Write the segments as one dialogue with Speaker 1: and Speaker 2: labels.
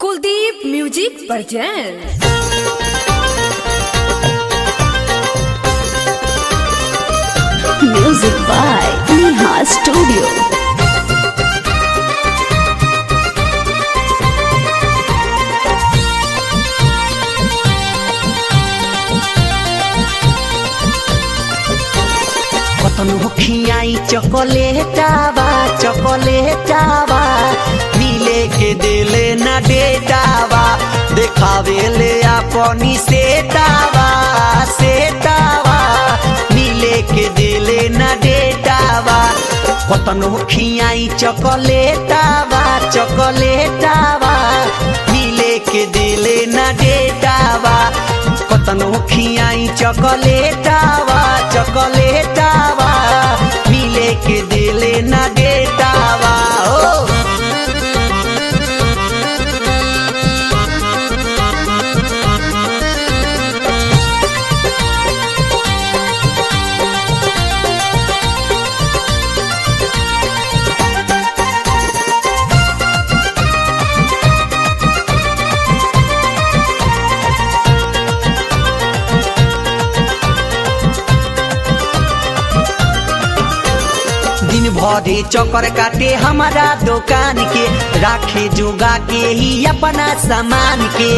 Speaker 1: Kuldeep music present.
Speaker 2: Music by Neha studio.
Speaker 3: कतन खियाई चॉकलेटावा चॉकलेटावा मिले के दिले ना डेटावा देखावे ले अपनी सेटावा सेटावा मिले के दिले ना डेटावा कतन खियाई चॉकलेटावा चॉकलेटावा मिले के दिले ना डेटावा कतन खियाई चॉकलेटावा चॉकलेटावा मिले के दिले ना डेटावा हो। दिन भरे चक्कर काटे हमारा दुकान के राखे जोगा के ही अपना सामान के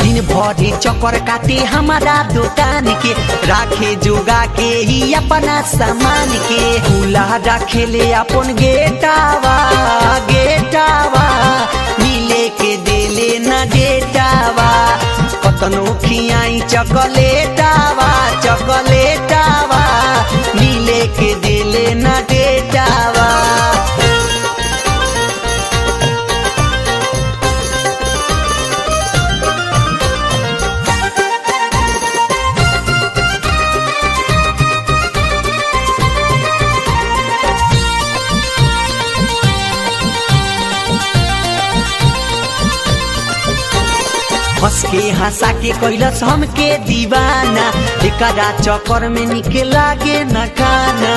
Speaker 3: दिन भरे चक्कर काटे हमारा दुकान के राखे जोगा के ही अपना सामान के खुला रखे ले अपन गेटावा गेटावा मिले के दिले ना डेटावा कतनो खियाई चॉकलेटावा चॉकलेटावा मिले के दिले ना डेटावा। हंस के हंसा के कैलस हमके दीवाना एकरा चक्कर में निके लागे न खाना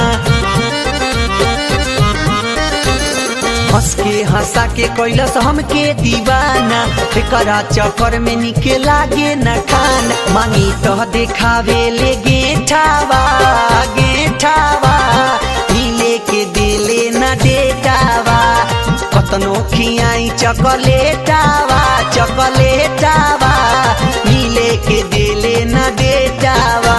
Speaker 3: हंस के हंसा के कैलस हमके दीवाना एकरा चक्कर में निके लागे न खाना मांगी तो देखावे ले गेठावा गेठावा मिले के दिले न डेटावा कतनो खियाई चॉकलेटावा चॉकलेटावा मिले के दिले ना डेटावा।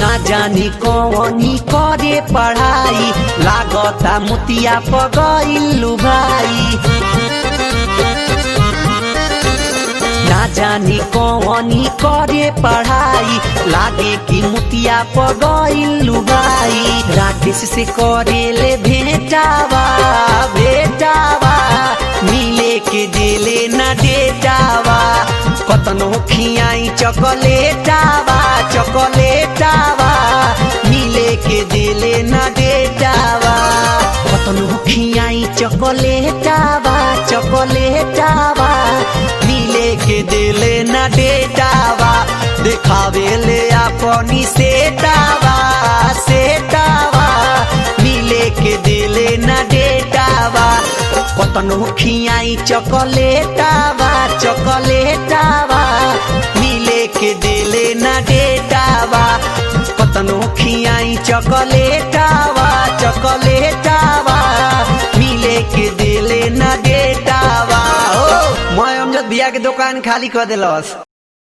Speaker 3: ना जानी कौनी करे पढ़ाई लागता मुतिया पगइलु भाई ना जानी कौनी करे पढ़ाई लागे कि मुतिया पगइलु भाई राकेश से करे ले भेटावा भेटावा मिले के दिले ना डेटावा कतनो खियाई चॉकलेटावा चॉकलेटावा मिले के दिले ना डेटावा कतनो खियाई चॉकलेटावा चॉकलेटावा मिले के दिले ना डेटावा देखावे ले अपनी सेटावा सेटावा मिले के दिले ना डेटावा कतनो खियाई चॉकलेटावा चॉकलेटावा मिले के दिले ना डेटावा कतनो खियाई चॉकलेटावा चॉकलेटावा मिले के दिले ना डेटावा। मैं अमजद भैया के दुकान खाली कर दिलस।